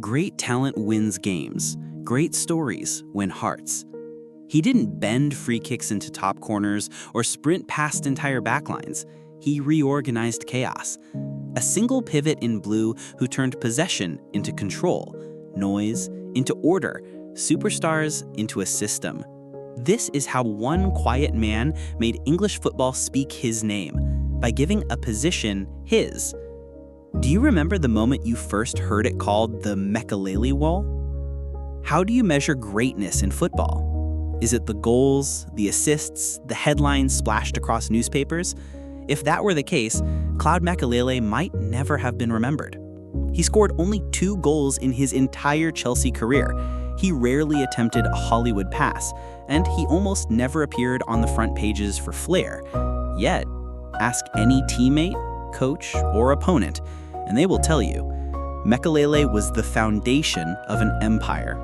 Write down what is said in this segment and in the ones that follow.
Great talent wins games. Great stories win hearts. He didn't bend free kicks into top corners or sprint past entire backlines. He reorganized chaos. A single pivot in blue who turned possession into control, noise into order, superstars into a system. This is how one quiet man made English football speak his name, by giving a position his. Do you remember the moment you first heard it called the Makélélé wall? How do you measure greatness in football? Is it the goals, the assists, the headlines splashed across newspapers? If that were the case, Claude Makélélé might never have been remembered. He scored only 2 goals in his entire Chelsea career. He rarely attempted a Hollywood pass, and he almost never appeared on the front pages for flair. Yet, ask any teammate, coach, or opponent, and they will tell you, Makélélé was the foundation of an empire.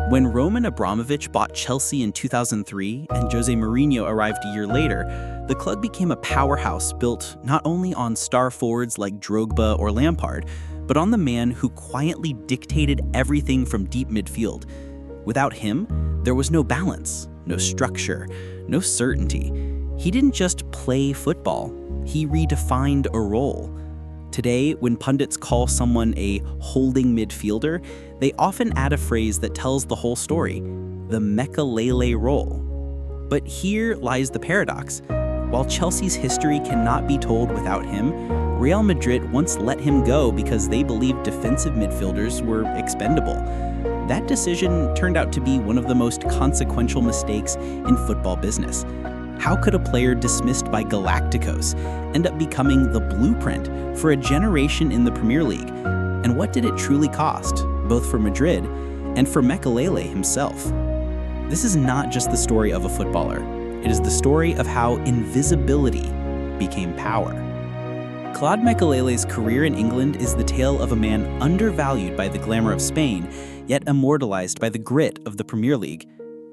When Roman Abramovich bought Chelsea in 2003 and Jose Mourinho arrived a year later, the club became a powerhouse built not only on star forwards like Drogba or Lampard, but on the man who quietly dictated everything from deep midfield. Without him, there was no balance, no structure, no certainty. He didn't just play football, he redefined a role. Today, when pundits call someone a holding midfielder, they often add a phrase that tells the whole story, the Makélélé role. But here lies the paradox. While Chelsea's history cannot be told without him, Real Madrid once let him go because they believed defensive midfielders were expendable. That decision turned out to be one of the most consequential mistakes in football business. How could a player dismissed by Galacticos end up becoming the blueprint for a generation in the Premier League? And what did it truly cost, both for Madrid and for Makélélé himself? This is not just the story of a footballer. It is the story of how invisibility became power. Claude Makélélé's career in England is the tale of a man undervalued by the glamour of Spain, yet immortalized by the grit of the Premier League.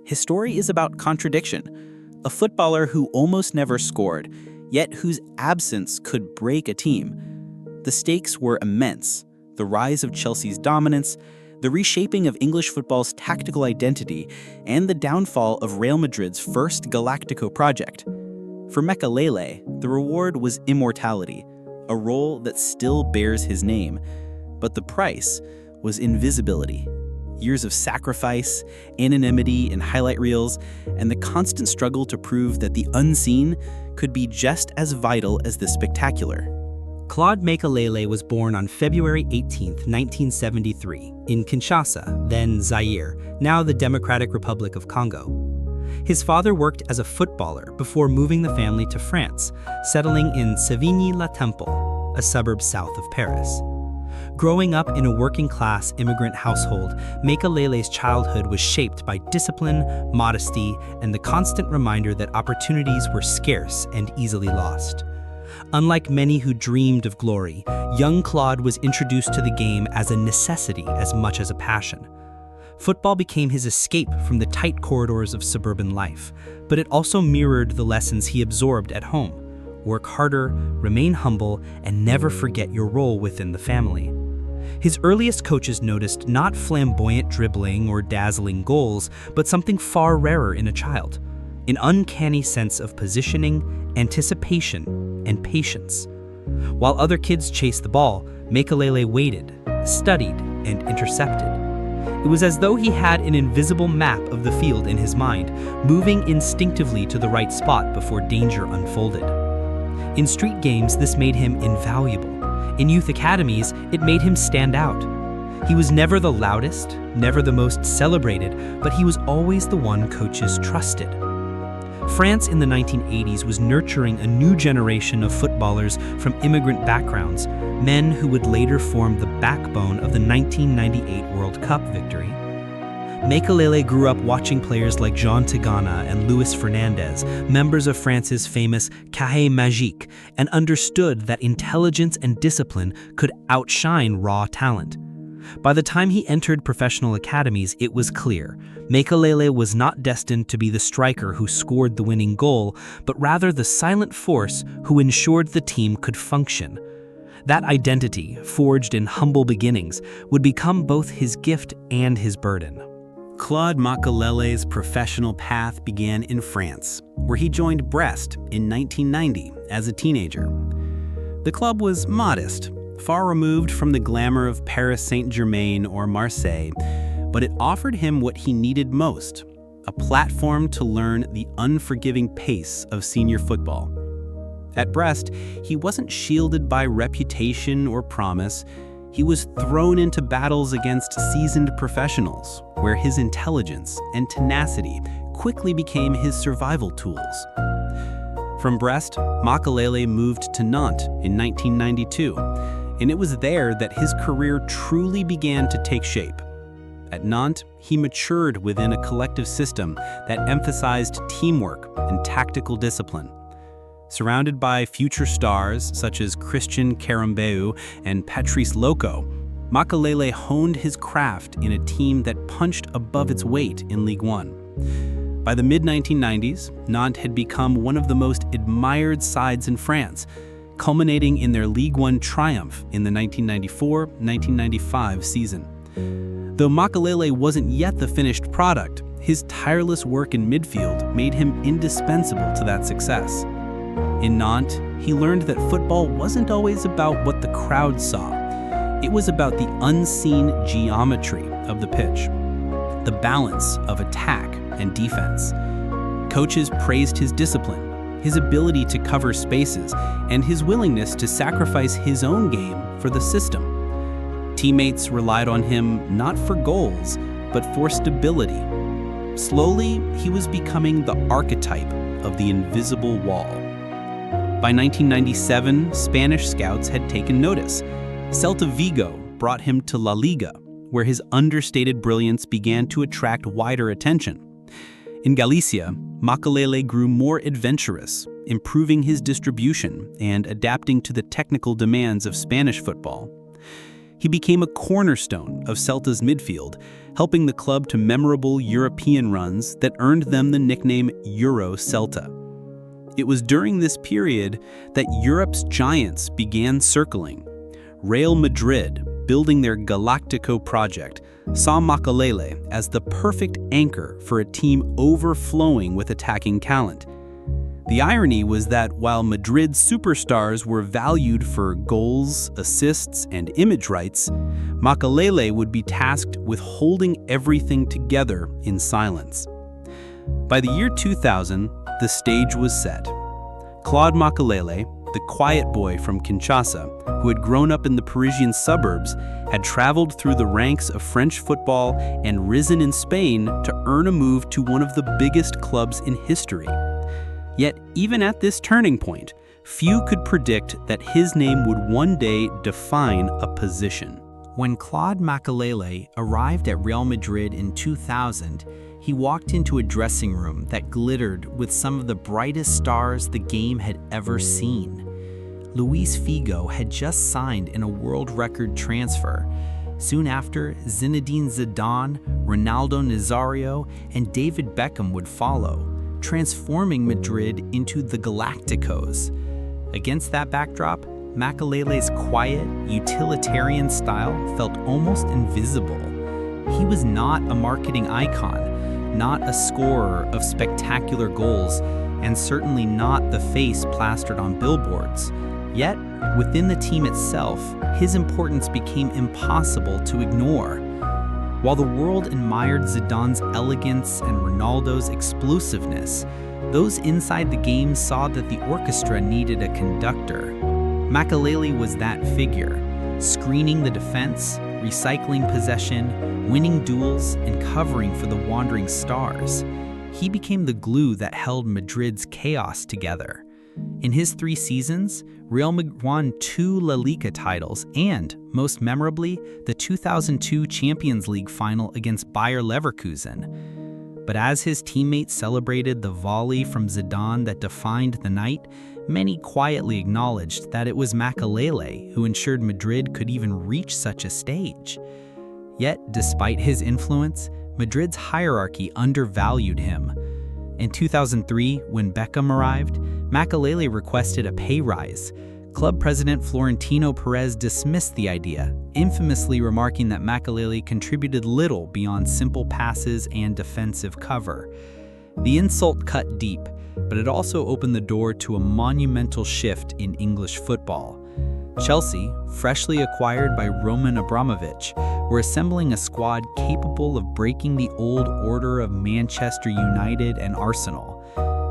His story is about contradiction. A footballer who almost never scored, yet whose absence could break a team. The stakes were immense. The rise of Chelsea's dominance, the reshaping of English football's tactical identity, and the downfall of Real Madrid's first Galactico project. For Makélélé, the reward was immortality, a role that still bears his name. But the price was invisibility. Years of sacrifice, anonymity in highlight reels, and the constant struggle to prove that the unseen could be just as vital as the spectacular. Claude Makélélé was born on February 18, 1973, in Kinshasa, then Zaire, now the Democratic Republic of Congo. His father worked as a footballer before moving the family to France, settling in Sévigny-la-Temple, a suburb south of Paris. Growing up in a working-class immigrant household, Makélélé's childhood was shaped by discipline, modesty, and the constant reminder that opportunities were scarce and easily lost. Unlike many who dreamed of glory, young Claude was introduced to the game as a necessity as much as a passion. Football became his escape from the tight corridors of suburban life, but it also mirrored the lessons he absorbed at home. Work harder, remain humble, and never forget your role within the family. His earliest coaches noticed not flamboyant dribbling or dazzling goals, but something far rarer in a child, an uncanny sense of positioning, anticipation, and patience. While other kids chased the ball, Makélélé waited, studied, and intercepted. It was as though he had an invisible map of the field in his mind, moving instinctively to the right spot before danger unfolded. In street games, this made him invaluable. In youth academies, it made him stand out. He was never the loudest, never the most celebrated, but he was always the one coaches trusted. France in the 1980s was nurturing a new generation of footballers from immigrant backgrounds, men who would later form the backbone of the 1998 World Cup victory. Makélélé grew up watching players like Jean Tigana and Luis Fernandez, members of France's famous Cahiers Magiques, and understood that intelligence and discipline could outshine raw talent. By the time he entered professional academies, it was clear Makélélé was not destined to be the striker who scored the winning goal, but rather the silent force who ensured the team could function. That identity, forged in humble beginnings, would become both his gift and his burden. Claude Makélélé's professional path began in France, where he joined Brest in 1990 as a teenager. The club was modest, far removed from the glamour of Paris Saint-Germain or Marseille, but it offered him what he needed most: a platform to learn the unforgiving pace of senior football. At Brest, he wasn't shielded by reputation or promise. He was thrown into battles against seasoned professionals, where his intelligence and tenacity quickly became his survival tools. From Brest, Makélélé moved to Nantes in 1992, and it was there that his career truly began to take shape. At Nantes, he matured within a collective system that emphasized teamwork and tactical discipline. Surrounded by future stars such as Christian Carambeu and Patrice Loco, Makélélé honed his craft in a team that punched above its weight in Ligue 1. By the mid-1990s, Nantes had become one of the most admired sides in France, culminating in their Ligue 1 triumph in the 1994-1995 season. Though Makélélé wasn't yet the finished product, his tireless work in midfield made him indispensable to that success. In Nantes, he learned that football wasn't always about what the crowd saw. It was about the unseen geometry of the pitch, the balance of attack and defense. Coaches praised his discipline, his ability to cover spaces, and his willingness to sacrifice his own game for the system. Teammates relied on him not for goals, but for stability. Slowly, he was becoming the archetype of the invisible wall. By 1997, Spanish scouts had taken notice. Celta Vigo brought him to La Liga, where his understated brilliance began to attract wider attention. In Galicia, Makélélé grew more adventurous, improving his distribution and adapting to the technical demands of Spanish football. He became a cornerstone of Celta's midfield, helping the club to memorable European runs that earned them the nickname Euro Celta. It was during this period that Europe's giants began circling. Real Madrid, building their Galactico project, saw Makélélé as the perfect anchor for a team overflowing with attacking talent. The irony was that while Madrid's superstars were valued for goals, assists, and image rights, Makélélé would be tasked with holding everything together in silence. By the year 2000, the stage was set. Claude Makélélé, the quiet boy from Kinshasa, who had grown up in the Parisian suburbs, had traveled through the ranks of French football and risen in Spain to earn a move to one of the biggest clubs in history. Yet, even at this turning point, few could predict that his name would one day define a position. When Claude Makélélé arrived at Real Madrid in 2000, he walked into a dressing room that glittered with some of the brightest stars the game had ever seen. Luis Figo had just signed in a world record transfer. Soon after, Zinedine Zidane, Ronaldo Nazario, and David Beckham would follow, transforming Madrid into the Galacticos. Against that backdrop, Makélélé's quiet, utilitarian style felt almost invisible. He was not a marketing icon, not a scorer of spectacular goals, and certainly not the face plastered on billboards. Yet, within the team itself, his importance became impossible to ignore. While the world admired Zidane's elegance and Ronaldo's explosiveness, those inside the game saw that the orchestra needed a conductor. Makélélé was that figure, screening the defense, recycling possession, winning duels, and covering for the wandering stars. He became the glue that held Madrid's chaos together. In his 3 seasons, Real Madrid won 2 La Liga titles and, most memorably, the 2002 Champions League final against Bayer Leverkusen. But as his teammates celebrated the volley from Zidane that defined the night, many quietly acknowledged that it was Makélélé who ensured Madrid could even reach such a stage. Yet, despite his influence, Madrid's hierarchy undervalued him. In 2003, when Beckham arrived, Makélélé requested a pay rise. club president Florentino Perez dismissed the idea, infamously remarking that Makélélé contributed little beyond simple passes and defensive cover. The insult cut deep, but it also opened the door to a monumental shift in English football. Chelsea, freshly acquired by Roman Abramovich, were assembling a squad capable of breaking the old order of Manchester United and Arsenal.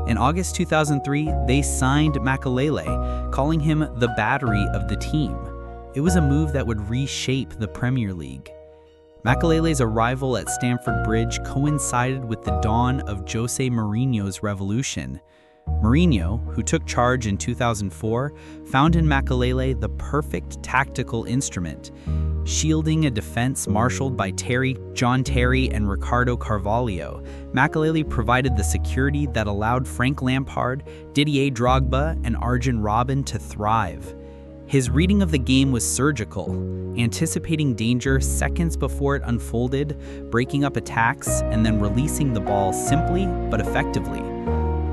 In August 2003, they signed Makélélé, calling him the battery of the team. It was a move that would reshape the Premier League. Makélélé's arrival at Stamford Bridge coincided with the dawn of Jose Mourinho's revolution. Mourinho, who took charge in 2004, found in Makélélé the perfect tactical instrument. Shielding a defense marshaled by John Terry, and Ricardo Carvalho, Makélélé provided the security that allowed Frank Lampard, Didier Drogba, and Arjen Robben to thrive. His reading of the game was surgical, anticipating danger seconds before it unfolded, breaking up attacks, and then releasing the ball simply but effectively.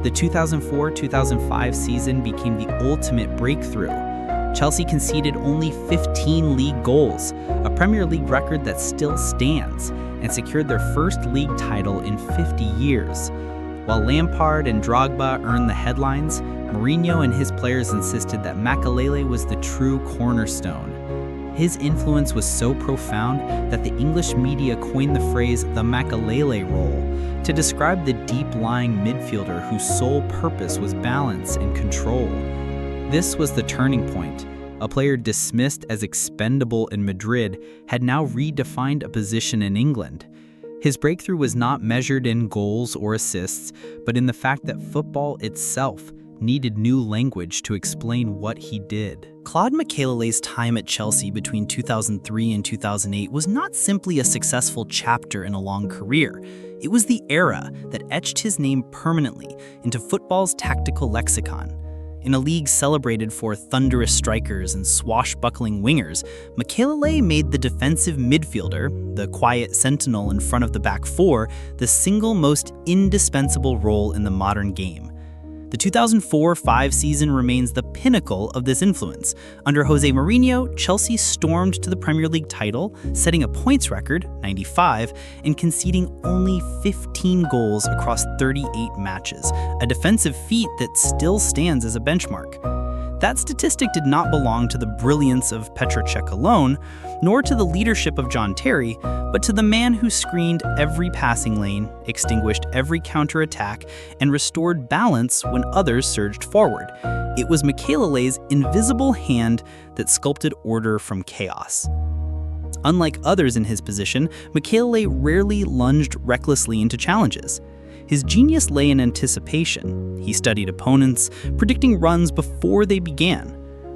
The 2004-2005 season became the ultimate breakthrough. Chelsea conceded only 15 league goals, a Premier League record that still stands, and secured their first league title in 50 years. While Lampard and Drogba earned the headlines, Mourinho and his players insisted that Makélélé was the true cornerstone. His influence was so profound that the English media coined the phrase the Makélélé role to describe the deep-lying midfielder whose sole purpose was balance and control. This was the turning point. A player dismissed as expendable in Madrid had now redefined a position in England. His breakthrough was not measured in goals or assists, but in the fact that football itself needed new language to explain what he did. Claude Makélélé's time at Chelsea between 2003 and 2008 was not simply a successful chapter in a long career. It was the era that etched his name permanently into football's tactical lexicon. In a league celebrated for thunderous strikers and swashbuckling wingers, Makélélé made the defensive midfielder, the quiet sentinel in front of the back four, the single most indispensable role in the modern game. The 2004-05 season remains the pinnacle of this influence. Under Jose Mourinho, Chelsea stormed to the Premier League title, setting a points record, 95, and conceding only 15 goals across 38 matches, a defensive feat that still stands as a benchmark. That statistic did not belong to the brilliance of Petr Cech alone, nor to the leadership of John Terry, but to the man who screened every passing lane, extinguished every counterattack, and restored balance when others surged forward. It was Makélélé's invisible hand that sculpted order from chaos. Unlike others in his position, Makélélé rarely lunged recklessly into challenges. His genius lay in anticipation. He studied opponents, predicting runs before they began.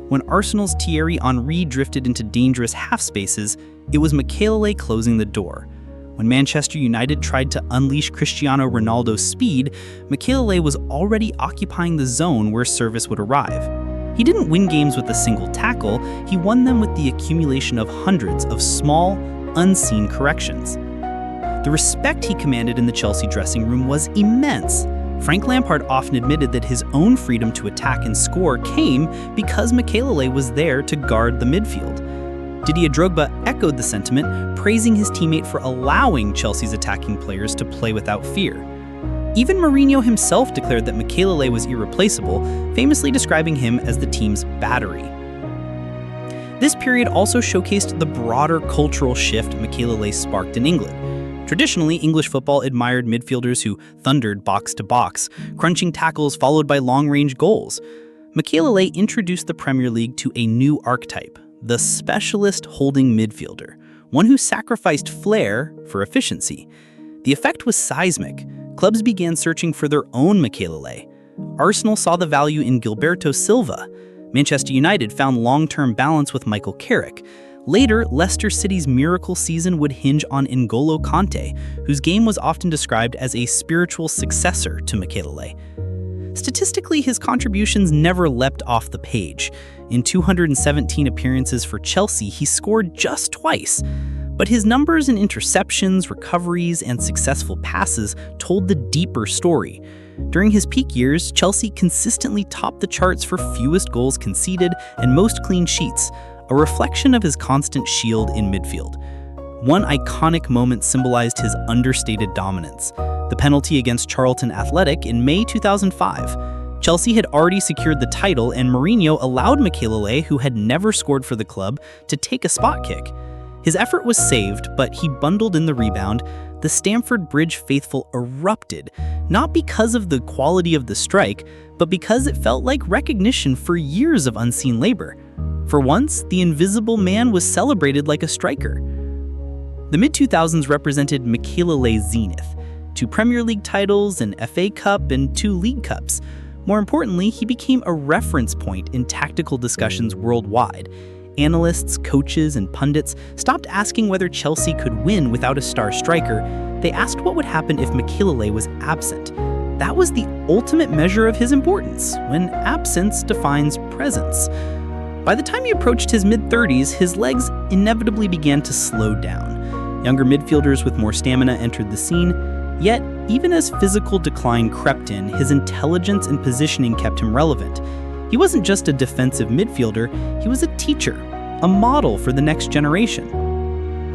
When Arsenal's Thierry Henry drifted into dangerous half spaces, it was Makélélé closing the door. When Manchester United tried to unleash Cristiano Ronaldo's speed, Makélélé was already occupying the zone where service would arrive. He didn't win games with a single tackle, he won them with the accumulation of hundreds of small, unseen corrections. The respect he commanded in the Chelsea dressing room was immense. Frank Lampard often admitted that his own freedom to attack and score came because Makélélé was there to guard the midfield. Didier Drogba echoed the sentiment, praising his teammate for allowing Chelsea's attacking players to play without fear. Even Mourinho himself declared that Makélélé was irreplaceable, famously describing him as the team's battery. This period also showcased the broader cultural shift Makélélé sparked in England. Traditionally, English football admired midfielders who thundered box to box, crunching tackles followed by long-range goals. Makélélé introduced the Premier League to a new archetype, the specialist holding midfielder, one who sacrificed flair for efficiency. The effect was seismic. Clubs began searching for their own Makélélé. Arsenal saw the value in Gilberto Silva. Manchester United found long-term balance with Michael Carrick. Later, Leicester City's miracle season would hinge on N'Golo Kanté, whose game was often described as a spiritual successor to Makélélé. Statistically, his contributions never leapt off the page. In 217 appearances for Chelsea, he scored just twice. But his numbers in interceptions, recoveries, and successful passes told the deeper story. During his peak years, Chelsea consistently topped the charts for fewest goals conceded and most clean sheets, a reflection of his constant shield in midfield. One iconic moment symbolized his understated dominance: the penalty against Charlton Athletic in May 2005. Chelsea had already secured the title, and Mourinho allowed Makélélé, who had never scored for the club, to take a spot kick. His effort was saved, but he bundled in the rebound. The Stamford Bridge faithful erupted, not because of the quality of the strike, but because it felt like recognition for years of unseen labor. For once, the invisible man was celebrated like a striker. The mid-2000s represented Makélélé's zenith: 2 Premier League titles, an FA Cup, and 2 League Cups. More importantly, he became a reference point in tactical discussions worldwide. Analysts, coaches, and pundits stopped asking whether Chelsea could win without a star striker. They asked what would happen if Makélélé was absent. That was the ultimate measure of his importance, when absence defines presence. By the time he approached his mid-30s, his legs inevitably began to slow down. Younger midfielders with more stamina entered the scene. Yet, even as physical decline crept in, his intelligence and positioning kept him relevant. He wasn't just a defensive midfielder, he was a teacher, a model for the next generation.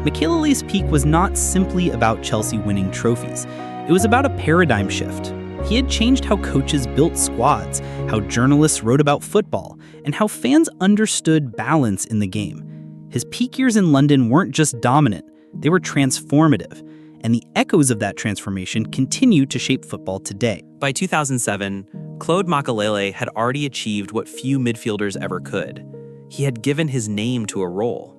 Makélélé's peak was not simply about Chelsea winning trophies. It was about a paradigm shift. He had changed how coaches built squads, how journalists wrote about football, and how fans understood balance in the game. His peak years in London weren't just dominant, they were transformative. And the echoes of that transformation continue to shape football today. By 2007, Claude Makélélé had already achieved what few midfielders ever could. He had given his name to a role.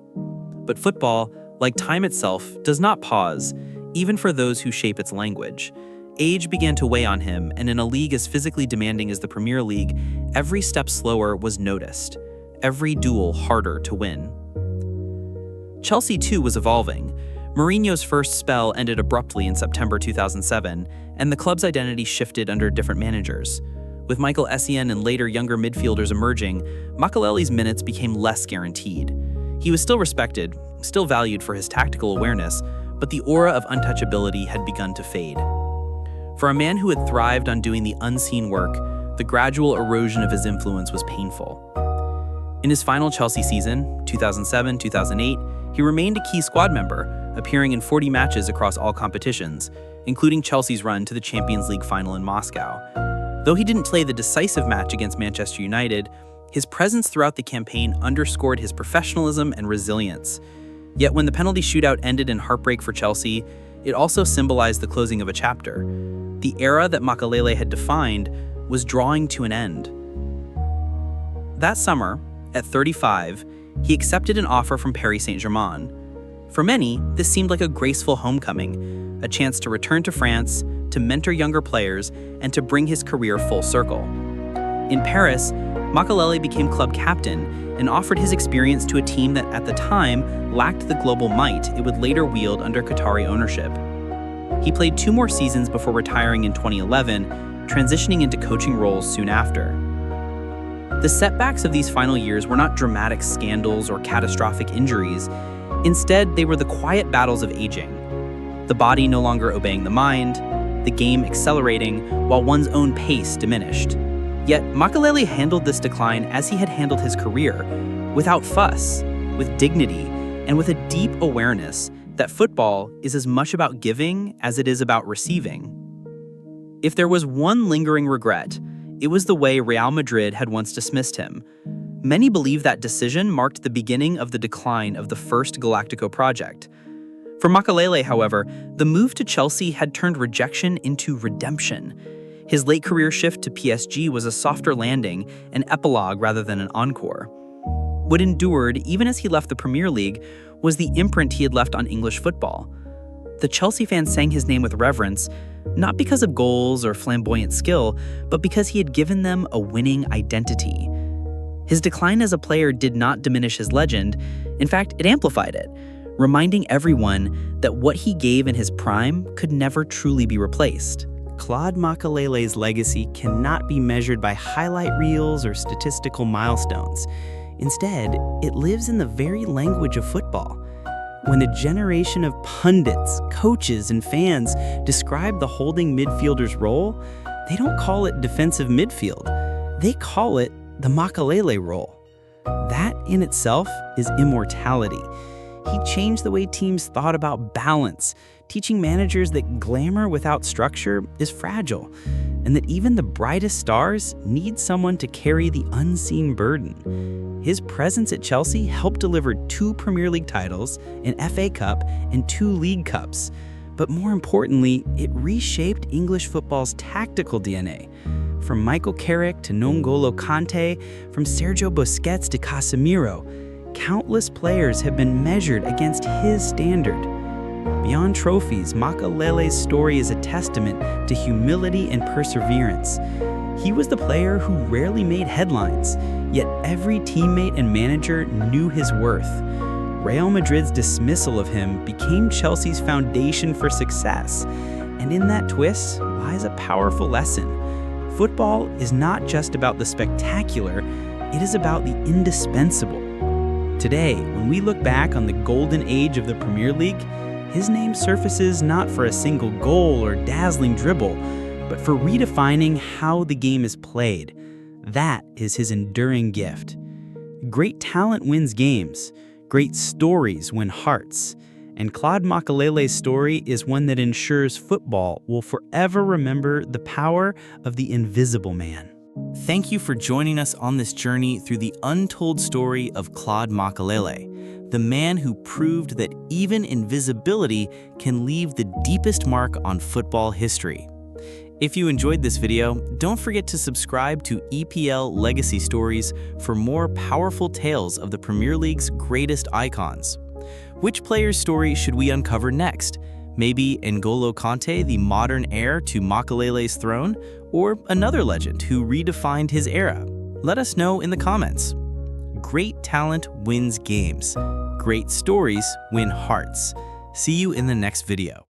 But football, like time itself, does not pause, even for those who shape its language. Age began to weigh on him, and in a league as physically demanding as the Premier League, every step slower was noticed, every duel harder to win. Chelsea, too, was evolving. Mourinho's first spell ended abruptly in September 2007, and the club's identity shifted under different managers. With Michael Essien and later younger midfielders emerging, Makélélé's minutes became less guaranteed. He was still respected, still valued for his tactical awareness, but the aura of untouchability had begun to fade. For a man who had thrived on doing the unseen work, the gradual erosion of his influence was painful. In his final Chelsea season, 2007-2008, he remained a key squad member, appearing in 40 matches across all competitions, including Chelsea's run to the Champions League final in Moscow. Though he didn't play the decisive match against Manchester United, his presence throughout the campaign underscored his professionalism and resilience. Yet when the penalty shootout ended in heartbreak for Chelsea, it also symbolized the closing of a chapter. The era that Makélélé had defined was drawing to an end. That summer, at 35, he accepted an offer from Paris Saint-Germain. For many, this seemed like a graceful homecoming, a chance to return to France, to mentor younger players, and to bring his career full circle. In Paris, Makélélé became club captain and offered his experience to a team that at the time lacked the global might it would later wield under Qatari ownership. He played 2 more seasons before retiring in 2011, transitioning into coaching roles soon after. The setbacks of these final years were not dramatic scandals or catastrophic injuries. Instead, they were the quiet battles of aging. The body no longer obeying the mind, the game accelerating while one's own pace diminished. Yet Makélélé handled this decline as he had handled his career, without fuss, with dignity, and with a deep awareness that football is as much about giving as it is about receiving. If there was one lingering regret, it was the way Real Madrid had once dismissed him. Many believe that decision marked the beginning of the decline of the first Galactico project. For Makélélé, however, the move to Chelsea had turned rejection into redemption. His late career shift to PSG was a softer landing, an epilogue rather than an encore. What endured, even as he left the Premier League, was the imprint he had left on English football. The Chelsea fans sang his name with reverence, not because of goals or flamboyant skill, but because he had given them a winning identity. His decline as a player did not diminish his legend. In fact, it amplified it, reminding everyone that what he gave in his prime could never truly be replaced. Claude Makélélé's legacy cannot be measured by highlight reels or statistical milestones. Instead, it lives in the very language of football. When a generation of pundits, coaches, and fans describe the holding midfielder's role, They don't call it defensive midfield. They call it the Makélélé role. That in itself is immortality. He changed the way teams thought about balance, teaching managers that glamour without structure is fragile, and that even the brightest stars need someone to carry the unseen burden. His presence at Chelsea helped deliver 2 Premier League titles, an FA Cup, and 2 League Cups. But more importantly, it reshaped English football's tactical DNA. From Michael Carrick to N'Golo Kante, from Sergio Busquets to Casemiro, countless players have been measured against his standard. Beyond trophies, Makélélé's story is a testament to humility and perseverance. He was the player who rarely made headlines, yet every teammate and manager knew his worth. Real Madrid's dismissal of him became Chelsea's foundation for success, and in that twist lies a powerful lesson. Football is not just about the spectacular, it is about the indispensable. Today, when we look back on the golden age of the Premier League, his name surfaces not for a single goal or dazzling dribble, but for redefining how the game is played. That is his enduring gift. Great talent wins games. Great stories win hearts. And Claude Makélélé's story is one that ensures football will forever remember the power of the invisible man. Thank you for joining us on this journey through the untold story of Claude Makélélé, the man who proved that even invisibility can leave the deepest mark on football history. If you enjoyed this video, don't forget to subscribe to EPL Legacy Stories for more powerful tales of the Premier League's greatest icons. Which player's story should we uncover next? Maybe N'Golo Kante, the modern heir to Makélélé's throne, or another legend who redefined his era? Let us know in the comments. Great talent wins games. Great stories win hearts. See you in the next video.